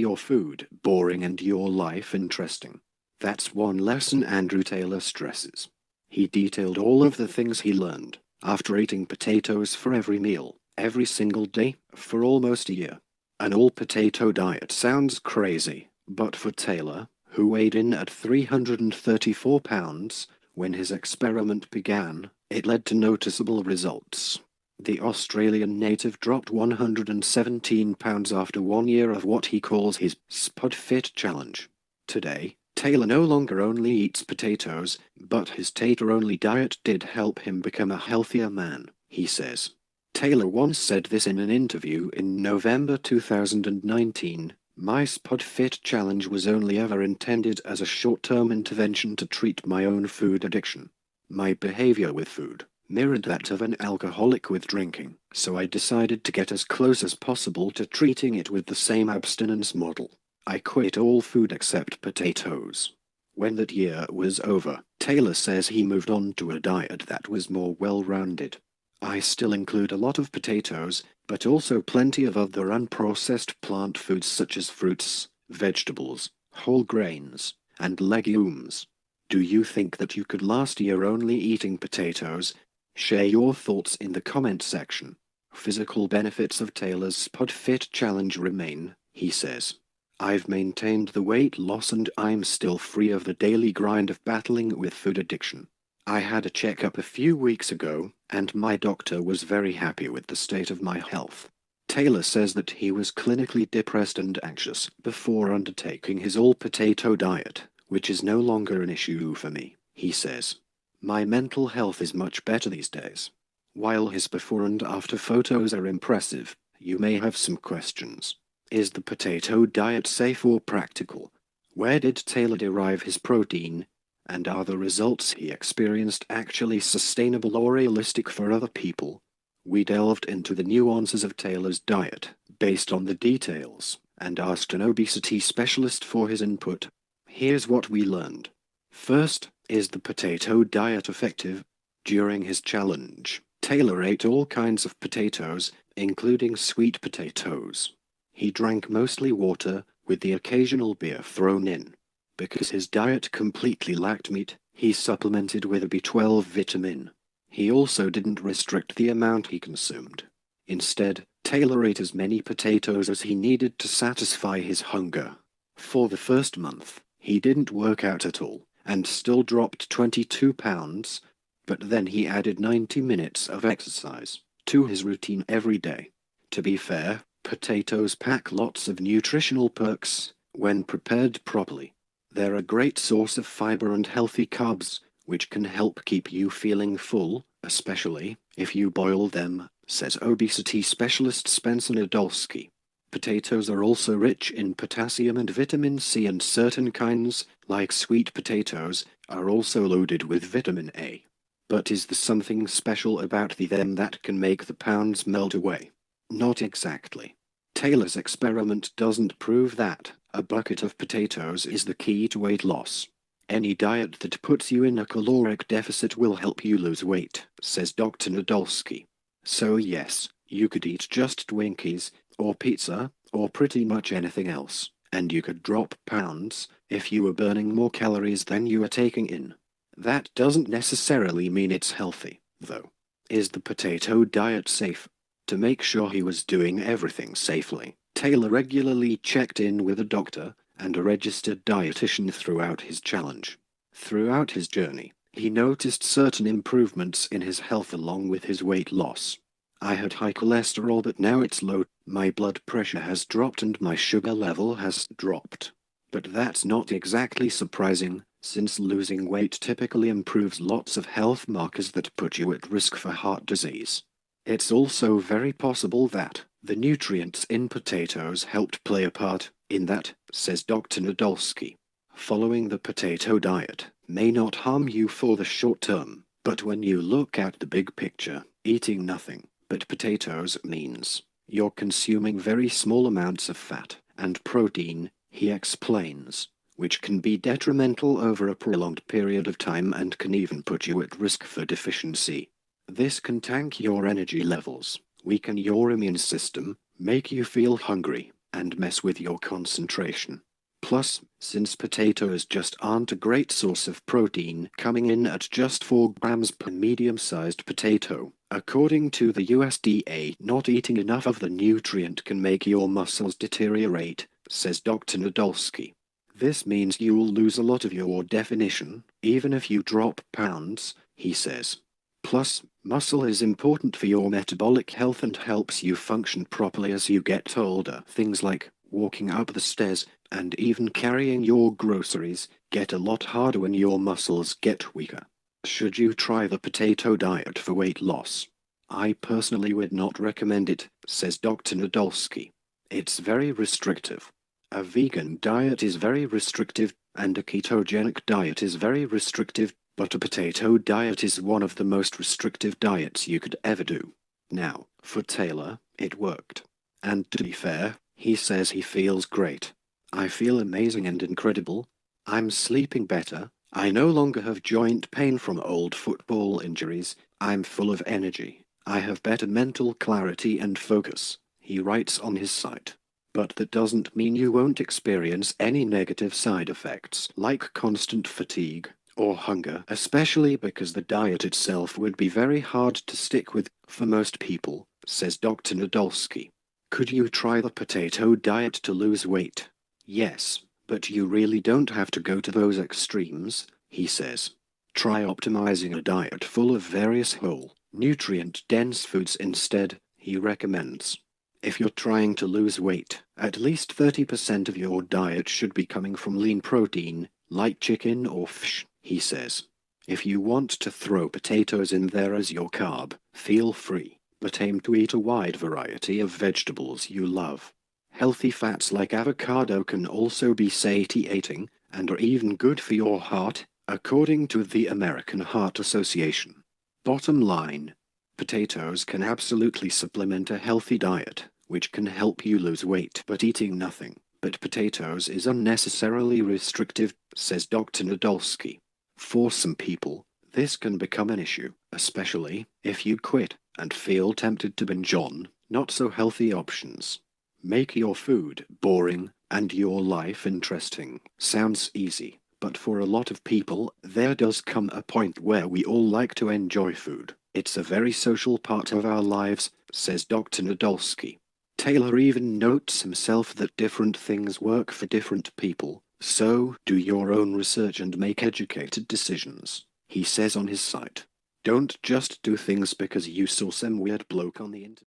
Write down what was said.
your food boring and your life interesting. That's one lesson Andrew Taylor stresses. He detailed all of the things he learned after eating potatoes for every meal, every single day, for almost a year. An all-potato diet sounds crazy, but for Taylor, who weighed in at 334 pounds when his experiment began, it led to noticeable results. The Australian native dropped 117 pounds after 1 year of what he calls his Spud Fit challenge. Today, Taylor no longer only eats potatoes, but his tater-only diet did help him become a healthier man, he says. Taylor once said this in an interview in November 2019, "My Spud Fit challenge was only ever intended as a short-term intervention to treat my own food addiction. My behavior with food mirrored that of an alcoholic with drinking, so I decided to get as close as possible to treating it with the same abstinence model. I quit all food except potatoes." When that year was over, Taylor says he moved on to a diet that was more well-rounded. "I still include a lot of potatoes, but also plenty of other unprocessed plant foods such as fruits, vegetables, whole grains, and legumes. Do you think that you could last a year only eating potatoes? Share your thoughts in the comment section." Physical benefits of Taylor's Spud Fit challenge remain, he says. "I've maintained the weight loss and I'm still free of the daily grind of battling with food addiction. I had a checkup a few weeks ago, and my doctor was very happy with the state of my health." Taylor says that he was clinically depressed and anxious before undertaking his all-potato diet, which is no longer an issue for me, he says. "My mental health is much better these days." While his before and after photos are impressive, you may have some questions. Is the potato diet safe or practical? Where did Taylor derive his protein? And are the results he experienced actually sustainable or realistic for other people? We delved into the nuances of Taylor's diet, based on the details, and asked an obesity specialist for his input. Here's what we learned. First, is the potato diet effective? During his challenge, Taylor ate all kinds of potatoes, including sweet potatoes. He drank mostly water, with the occasional beer thrown in. Because his diet completely lacked meat, he supplemented with a B12 vitamin. He also didn't restrict the amount he consumed. Instead, Taylor ate as many potatoes as he needed to satisfy his hunger. For the first month, he didn't work out at all, and still dropped 22 pounds, but then he added 90 minutes of exercise to his routine every day. To be fair, potatoes pack lots of nutritional perks when prepared properly. They're a great source of fiber and healthy carbs, which can help keep you feeling full, especially if you boil them, says obesity specialist Spencer Nadolski. Potatoes are also rich in potassium and vitamin C, and certain kinds, like sweet potatoes, are also loaded with vitamin A. But is there something special about them that can make the pounds melt away? Not exactly. Taylor's experiment doesn't prove that a bucket of potatoes is the key to weight loss. Any diet that puts you in a caloric deficit will help you lose weight, says Dr. Nadolski. So yes, you could eat just Twinkies, or pizza, or pretty much anything else, and you could drop pounds if you were burning more calories than you are taking in. That doesn't necessarily mean it's healthy, though. Is the potato diet safe? To make sure he was doing everything safely, Taylor regularly checked in with a doctor and a registered dietitian throughout his challenge. Throughout his journey, he noticed certain improvements in his health along with his weight loss. "I had high cholesterol, but now it's low. My blood pressure has dropped and my sugar level has dropped." But that's not exactly surprising, since losing weight typically improves lots of health markers that put you at risk for heart disease. It's also very possible that the nutrients in potatoes helped play a part in that, says Dr. Nadolski. Following the potato diet may not harm you for the short term, but when you look at the big picture, eating nothing but potatoes means you're consuming very small amounts of fat and protein, he explains, which can be detrimental over a prolonged period of time and can even put you at risk for deficiency. This can tank your energy levels, weaken your immune system, make you feel hungry, and mess with your concentration. Plus, since potatoes just aren't a great source of protein, coming in at just 4 grams per medium-sized potato, according to the USDA, not eating enough of the nutrient can make your muscles deteriorate, says Dr. Nadolski. This means you'll lose a lot of your definition, even if you drop pounds, he says. Plus, muscle is important for your metabolic health and helps you function properly as you get older. Things like walking up the stairs and even carrying your groceries get a lot harder when your muscles get weaker. Should you try the potato diet for weight loss? I personally would not recommend it, says Dr. Nadolski. It's very restrictive. A vegan diet is very restrictive, and a ketogenic diet is very restrictive, but a potato diet is one of the most restrictive diets you could ever do. Now, for Taylor, it worked. And to be fair, he says he feels great. I feel amazing and incredible. I'm sleeping better. I no longer have joint pain from old football injuries. I'm full of energy. I have better mental clarity and focus, he writes on his site. But that doesn't mean you won't experience any negative side effects, like constant fatigue or hunger, especially because the diet itself would be very hard to stick with for most people, says Dr. Nadolski. Could you try the potato diet to lose weight? Yes, but you really don't have to go to those extremes, he says. Try optimizing a diet full of various whole, nutrient-dense foods instead, he recommends. If you're trying to lose weight, at least 30% of your diet should be coming from lean protein, like chicken or fish, he says. If you want to throw potatoes in there as your carb, feel free, but aim to eat a wide variety of vegetables you love. Healthy fats like avocado can also be satiating and are even good for your heart, according to the American Heart Association. Bottom line, potatoes can absolutely supplement a healthy diet, which can help you lose weight, but eating nothing but potatoes is unnecessarily restrictive, says Dr. Nadolski. For some people, this can become an issue, especially if you quit and feel tempted to binge on not-so-healthy options. Make your food boring and your life interesting. Sounds easy, but for a lot of people, there does come a point where we all like to enjoy food. It's a very social part of our lives, says Dr. Nadolski. Taylor even notes himself that different things work for different people, so do your own research and make educated decisions, he says on his site. Don't just do things because you saw some weird bloke on the internet.